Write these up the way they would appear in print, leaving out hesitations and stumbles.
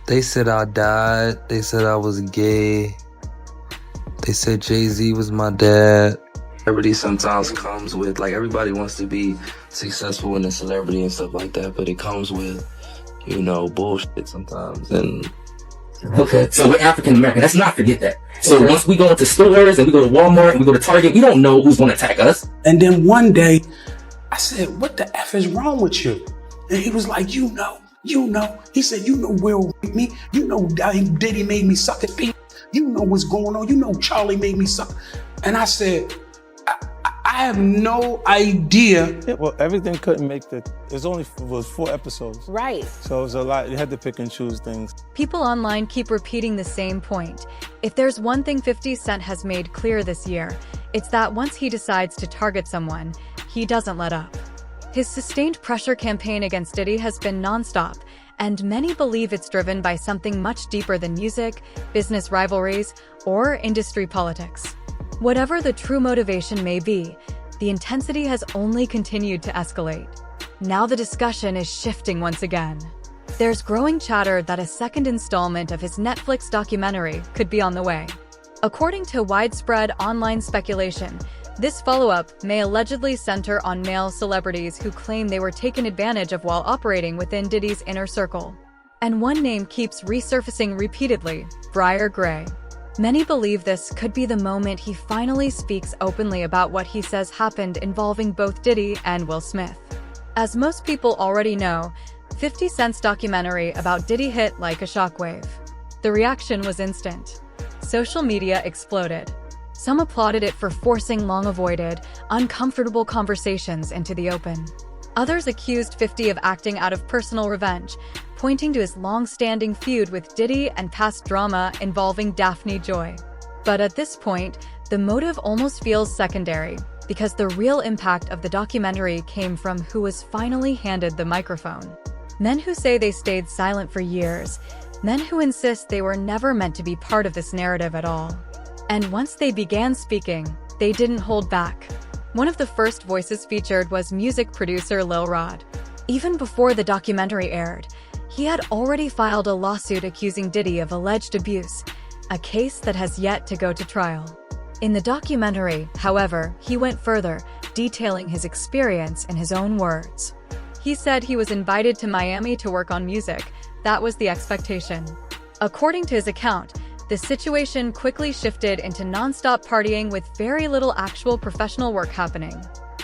They said I died. They said I was gay. They said Jay-Z was my dad. Celebrity sometimes comes with, like, everybody wants to be successful in a celebrity and stuff like that, but it comes with, you know, bullshit sometimes. And okay, so we're African American. Let's not forget that. So once we go into stores and we go to Walmart and we go to Target, we don't know who's going to attack us. And then one day, I said, what the F is wrong with you? And he was like, you know. He said, you know Will raped me. You know Diddy made me suck his penis. You know what's going on. You know Charlie made me suck. And I said, I have no idea. Yeah, well, everything couldn't make the. It was 4 episodes. Right. So it was a lot. You had to pick and choose things. People online keep repeating the same point. If there's one thing 50 Cent has made clear this year, it's that once he decides to target someone, he doesn't let up. His sustained pressure campaign against Diddy has been nonstop, and many believe it's driven by something much deeper than music, business rivalries, or industry politics. Whatever the true motivation may be, the intensity has only continued to escalate. Now the discussion is shifting once again. There's growing chatter that a second installment of his Netflix documentary could be on the way. According to widespread online speculation, this follow-up may allegedly center on male celebrities who claim they were taken advantage of while operating within Diddy's inner circle. And one name keeps resurfacing repeatedly: Bryshere. Many believe this could be the moment he finally speaks openly about what he says happened involving both Diddy and Will Smith. As most people already know, 50 Cent's documentary about Diddy hit like a shockwave. The reaction was instant. Social media exploded. Some applauded it for forcing long-avoided, uncomfortable conversations into the open. Others accused 50 of acting out of personal revenge, pointing to his long-standing feud with Diddy and past drama involving Daphne Joy. But at this point, the motive almost feels secondary, because the real impact of the documentary came from who was finally handed the microphone. Men who say they stayed silent for years, men who insist they were never meant to be part of this narrative at all. And once they began speaking, they didn't hold back. One of the first voices featured was music producer Lil Rod. Even before the documentary aired, he had already filed a lawsuit accusing Diddy of alleged abuse, a case that has yet to go to trial. In the documentary, however, he went further, detailing his experience in his own words. He said he was invited to Miami to work on music. That was the expectation. According to his account, the situation quickly shifted into non-stop partying with very little actual professional work happening.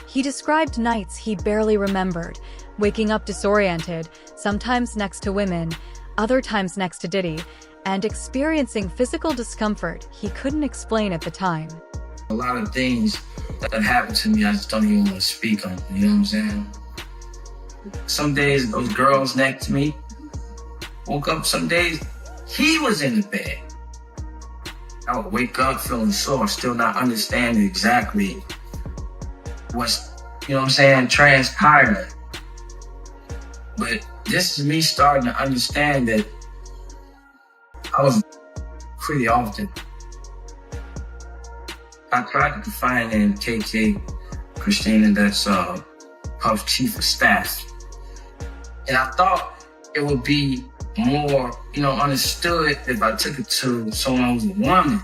He described nights he barely remembered, waking up disoriented, sometimes next to women, other times next to Diddy, and experiencing physical discomfort he couldn't explain at the time. A lot of things that happened to me, I just don't even want to speak on, you know what I'm saying? Some days, those girls next to me, woke up some days, he was in the bed. I would wake up feeling sore, still not understanding exactly what's, you know what I'm saying, transpiring. But this is me starting to understand that I was pretty often. I tried to confine in KK Christina, that's Puff Chief of Staff. And I thought it would be more, understood if I took it to someone who's a woman.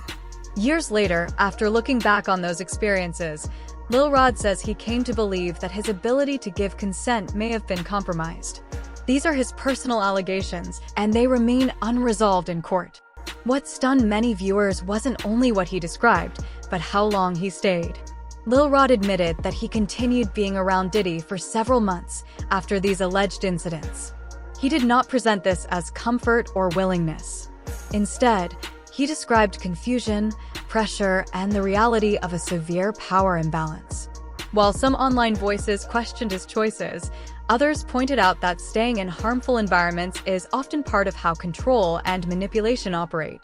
Years later, after looking back on those experiences, Lil Rod says he came to believe that his ability to give consent may have been compromised. These are his personal allegations, and they remain unresolved in court. What stunned many viewers wasn't only what he described, but how long he stayed. Lil Rod admitted that he continued being around Diddy for several months after these alleged incidents. He did not present this as comfort or willingness. Instead, he described confusion, pressure, and the reality of a severe power imbalance. While some online voices questioned his choices, others pointed out that staying in harmful environments is often part of how control and manipulation operate.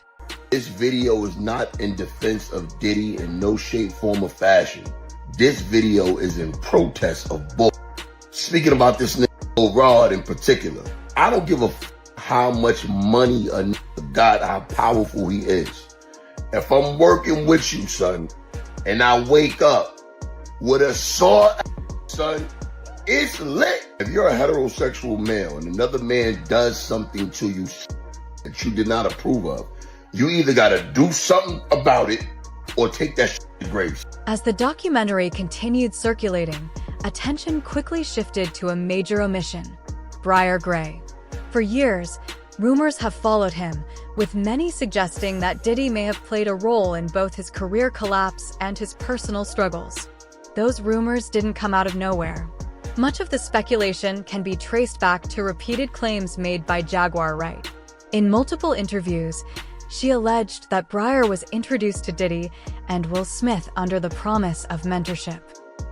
This video is not in defense of Diddy in no shape, form, or fashion. This video is in protest of bull. Speaking about this nigga Rod in particular, I don't give a how much money a nigga got, how powerful he is. If I'm working with you, son, and I wake up with a sore son, it's lit. If you're a heterosexual male and another man does something to you, that you did not approve of, you either got to do something about it or take that shit to the grave. As the documentary continued circulating, attention quickly shifted to a major omission: Bryshere Gray. For years, rumors have followed him, with many suggesting that Diddy may have played a role in both his career collapse and his personal struggles. Those rumors didn't come out of nowhere. Much of the speculation can be traced back to repeated claims made by Jaguar Wright. In multiple interviews, she alleged that Bryshere was introduced to Diddy and Will Smith under the promise of mentorship.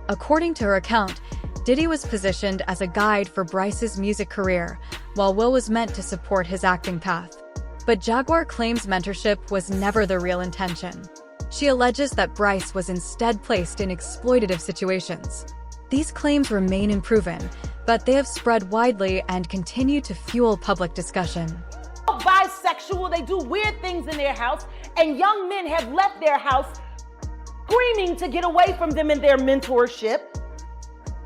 According to her account, Diddy was positioned as a guide for Bryce's music career, while Will was meant to support his acting path. But Jaguar claims mentorship was never the real intention. She alleges that Bryce was instead placed in exploitative situations. These claims remain unproven, but they have spread widely and continue to fuel public discussion. Bisexual, they do weird things in their house, and young men have left their house screaming to get away from them in their mentorship.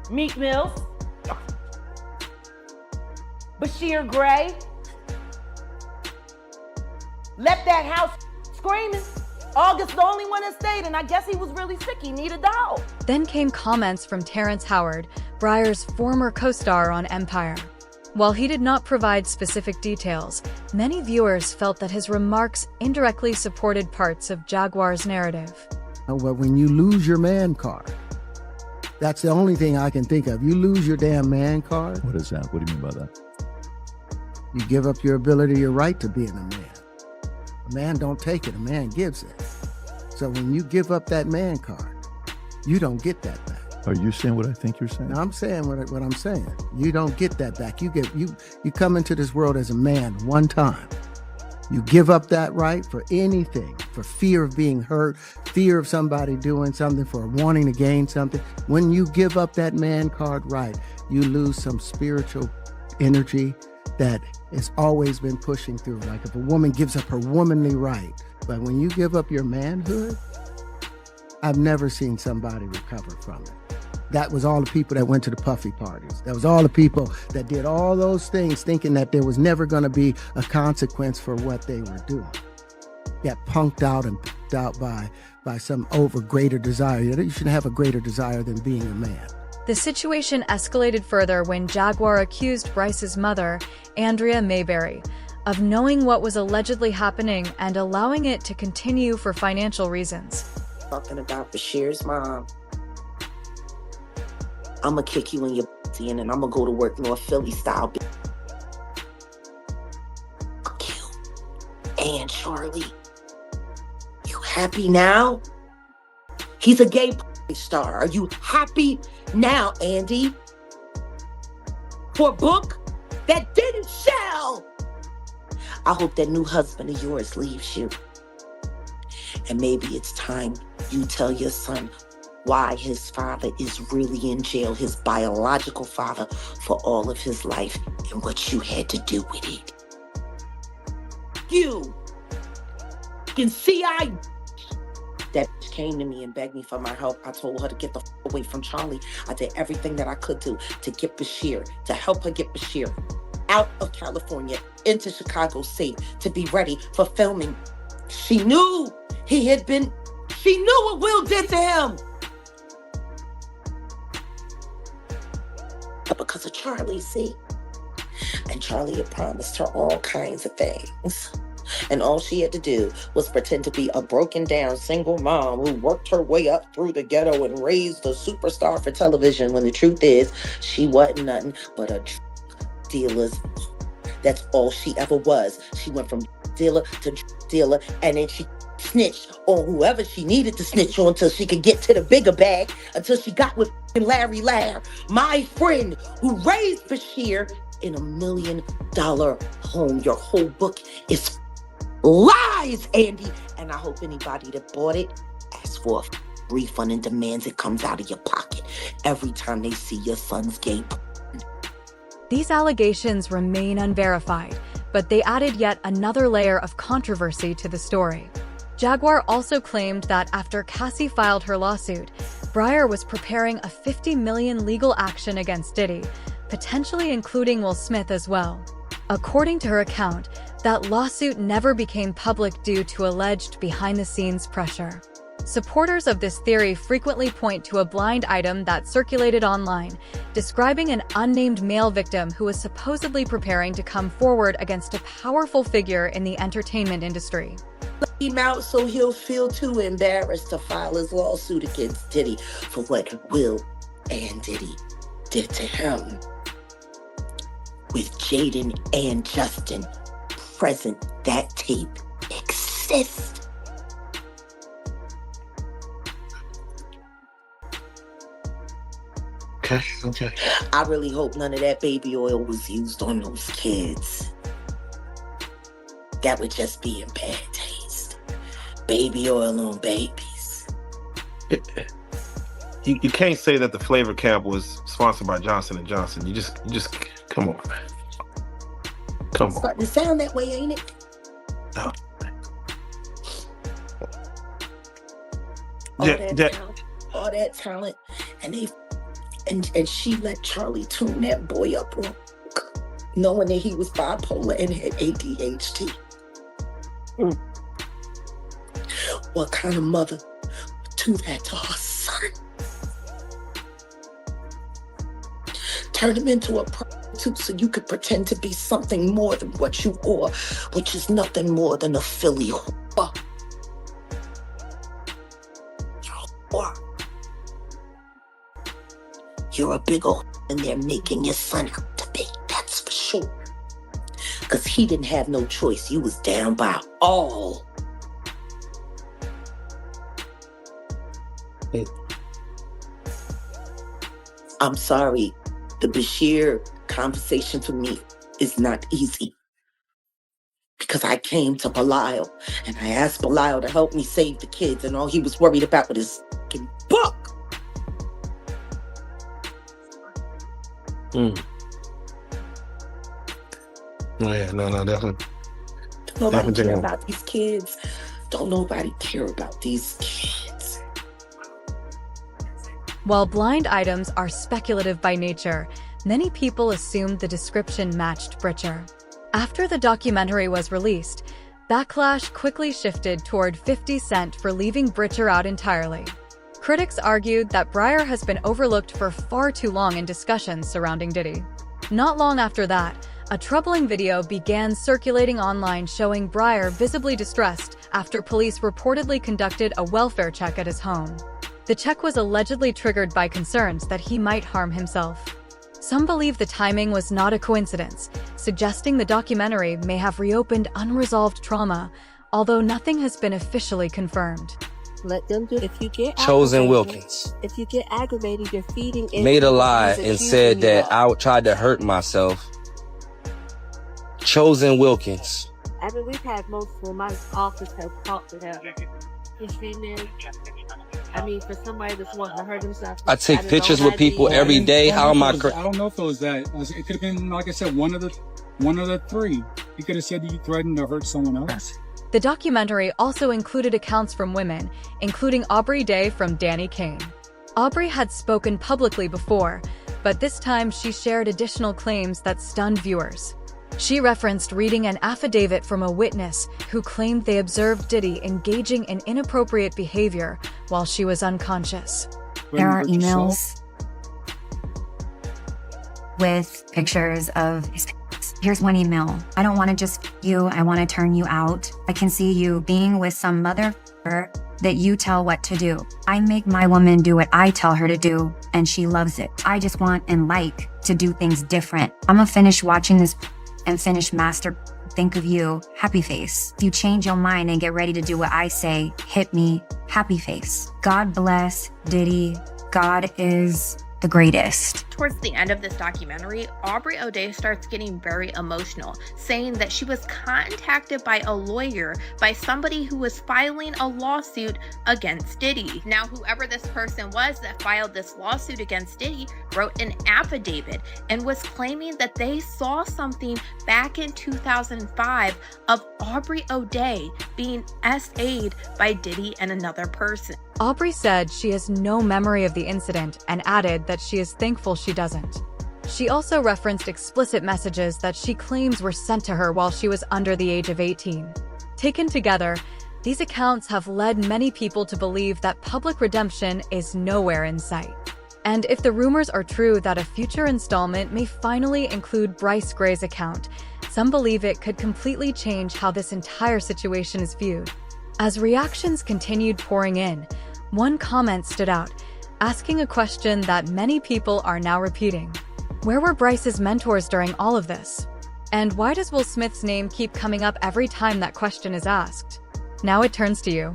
Meek Mills, Bryshere Gray, left that house screaming. August the only one that stayed, and I guess he was really sick. He needed a dog. Then came comments from Terrence Howard, Bryshere's former co-star on Empire. While he did not provide specific details, many viewers felt that his remarks indirectly supported parts of Jaguar's narrative. Well, when you lose your man card, that's the only thing I can think of. You lose your damn man card. What is that? What do you mean by that? You give up your ability, your right to being a man. A man don't take it, a man gives it. So when you give up that man card, you don't get that back. Are you saying what I think you're saying? Now, I'm saying what I'm saying. You don't get that back. You come into this world as a man one time. You give up that right for anything, for fear of being hurt, fear of somebody doing something, for wanting to gain something. When you give up that man card right, you lose some spiritual energy that has always been pushing through. Like if a woman gives up her womanly right, but when you give up your manhood, I've never seen somebody recover from it. That was all the people that went to the puffy parties. That was all the people that did all those things thinking that there was never going to be a consequence for what they were doing. Got punked out and picked out by some greater desire. You shouldn't have a greater desire than being a man. The situation escalated further when Jaguar accused Bryce's mother, Andrea Mayberry, of knowing what was allegedly happening and allowing it to continue for financial reasons. Talking about Bryshere's mom. I'ma kick you in your in and I'ma go to work North Philly style. Fuck you. And Charlie, you happy now? He's a gay star. Are you happy now, Andy? For a book that didn't sell. I hope that new husband of yours leaves you. And maybe it's time you tell your son why his father is really in jail, his biological father, for all of his life and what you had to do with it. You can see that came to me and begged me for my help. I told her to get the away from Charlie. I did everything that I could do to get Bryshere, to help her get Bryshere out of California into Chicago safe, to be ready for filming. She knew she knew what Will did to him. But because of Charlie, see? And Charlie had promised her all kinds of things. And all she had to do was pretend to be a broken down single mom who worked her way up through the ghetto and raised a superstar for television, when the truth is, she wasn't nothing but a dealer's. That's all she ever was. She went from dealer to dealer, and then she snitched on whoever she needed to snitch on until she could get to the bigger bag, until she got with Larry Lair, my friend who raised Bryshere in $1 million home. Your whole book is lies, Andy. And I hope anybody that bought it asks for a refund and demands it comes out of your pocket every time they see your son's gay porn. These allegations remain unverified, but they added yet another layer of controversy to the story. Jaguar also claimed that after Cassie filed her lawsuit, Bryshere was preparing a $50 million legal action against Diddy, potentially including Will Smith as well. According to her account, That lawsuit never became public due to alleged behind-the-scenes pressure. Supporters of this theory frequently point to a blind item that circulated online, describing an unnamed male victim who was supposedly preparing to come forward against a powerful figure in the entertainment industry. Let him out so he'll feel too embarrassed to file his lawsuit against Diddy for what Will and Diddy did to him. With Jaden and Justin present, that tape exists. Okay. I really hope none of that baby oil was used on those kids. That would just be in bad taste. Baby oil on babies. You can't say that the flavor cap was sponsored by Johnson & Johnson. You just come on, man. Come on. Starting to sound that way, ain't it? No. All that talent, and she let Charlie tune that boy up wrong, knowing that he was bipolar and had ADHD. What kind of mother would do that to her son? Turn him into a prostitute so you could pretend to be something more than what you are, which is nothing more than a filly whore. You're a big old and they're making your son out to be, that's for sure. Because he didn't have no choice. You was down by all. I'm sorry. The Bryshere conversation for me is not easy. Because I came to Belial and I asked Belial to help me save the kids, and all he was worried about was his fucking book. Oh yeah, no, definitely. Nobody care about these kids. Don't nobody care about these kids. While blind items are speculative by nature, many people assumed the description matched Bryshere. After the documentary was released, backlash quickly shifted toward 50 Cent for leaving Bryshere out entirely. Critics argued that Bryshere has been overlooked for far too long in discussions surrounding Diddy. Not long after that, a troubling video began circulating online showing Bryshere visibly distressed after police reportedly conducted a welfare check at his home. The check was allegedly triggered by concerns that he might harm himself. Some believe the timing was not a coincidence, suggesting the documentary may have reopened unresolved trauma, although nothing has been officially confirmed. Let them do. If you get Chosen Wilkins if you get aggravated, you're feeding into made a lie and said that I tried to hurt myself. Chosen Wilkins. I mean, we've had multiple. My office has talked to her. She's been there. I mean, for somebody that's wanting to hurt himself. I take pictures with people every day. How am I? I don't know if it was that. It could have been, like I said, one of the three. He could have said that you threatened to hurt someone else. The documentary also included accounts from women, including Aubrey Day from Danny Kane. Aubrey had spoken publicly before, but this time she shared additional claims that stunned viewers. She referenced reading an affidavit from a witness who claimed they observed Diddy engaging in inappropriate behavior while she was unconscious. There are emails with pictures of his parents. Here's one email. I don't want to just you. I want to turn you out. I can see you being with some motherfucker that you tell what to do. I make my woman do what I tell her to do, and she loves it. I just want and like to do things different. I'm gonna finish watching this and finish think of you, happy face. If you change your mind and get ready to do what I say, hit me, happy face. God bless Diddy. God is the greatest. Towards the end of this documentary, Aubrey O'Day starts getting very emotional, saying that she was contacted by a lawyer by somebody who was filing a lawsuit against Diddy. Now, whoever this person was that filed this lawsuit against Diddy wrote an affidavit and was claiming that they saw something back in 2005 of Aubrey O'Day being SA'd by Diddy and another person. Aubrey said she has no memory of the incident and added that she is thankful she doesn't. She also referenced explicit messages that she claims were sent to her while she was under the age of 18. Taken together, these accounts have led many people to believe that public redemption is nowhere in sight. And if the rumors are true that a future installment may finally include Bryce Gray's account, some believe it could completely change how this entire situation is viewed. As reactions continued pouring in, one comment stood out, asking a question that many people are now repeating. Where were Bryce's mentors during all of this? And why does Will Smith's name keep coming up every time that question is asked? Now it turns to you.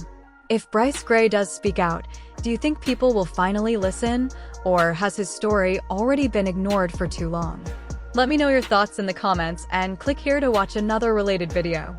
If Bryce Gray does speak out, do you think people will finally listen, or has his story already been ignored for too long? Let me know your thoughts in the comments and click here to watch another related video.